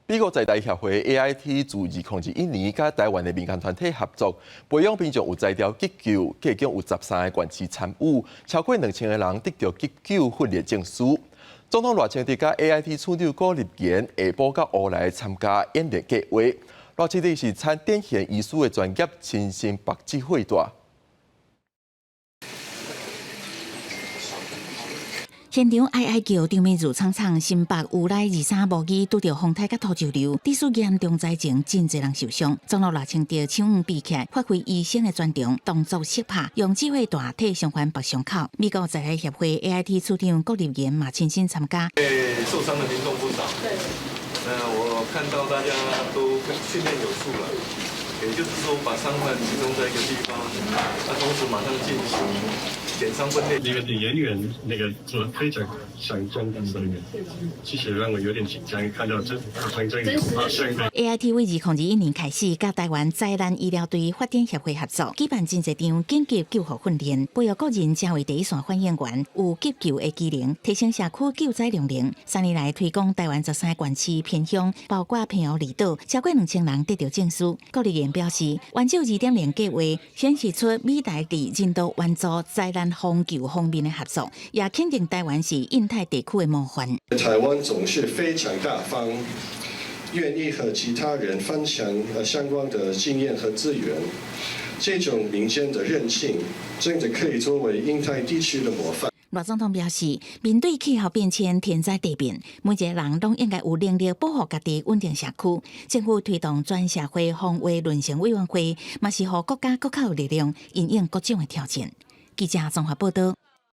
美国在台协会 AIT 自2021年甲台湾的民间团体合作，培养民众有才调急救，计共有13个县市参与，超过2000个人得到急救训练证书。总统赖清德甲 AIT 处长郭立言下晡到乌来参加演练计划。赖清德是产典型医师的专业，亲身白指挥带。 现场哀哀叫，场面如苍苍，新北有来23无二，拄着风台甲土石流，地势严重灾情，真侪人受伤。总统赖清德抢五闭起来，发挥医生的专长，动作适拍，用指挥带替伤患拔伤口。美国在台协会 AIT 处长郭立言嘛亲身参加。受伤的民众不少，我看到大家都训练有素了，也就是说把伤患集中在一个地方，同时马上进行。 减伤分类，那个演员做得非常想中的演员，其实让我有点紧张，看到这发生这个发生。AIT 为2021年开始，甲台湾灾难医疗队发展协会合作，举办真侪场紧急救护训练，培育个人成为第一线反应员，有急救的技能，提升社区救灾量能。3年来推广台湾13个县市偏乡，包括平湖离岛，超过2000人得到证书。郭立言表示，挽救2.0计划显示出美台伫人道援助灾难 防救方面的合作，也肯定台湾是印太地区的模范。台湾总是非常大方，愿意和其他人分享相关的经验和资源。这种民间的韧性，真的可以作为印太地区的模范。 赖总统表示，面对气候变迁、天灾地变，每一个人都应该有能力保护家己、稳定社区。政府推动全社会防卫论成委员会，嘛是让国家更较有力量应应各种的挑战。记者综合报道。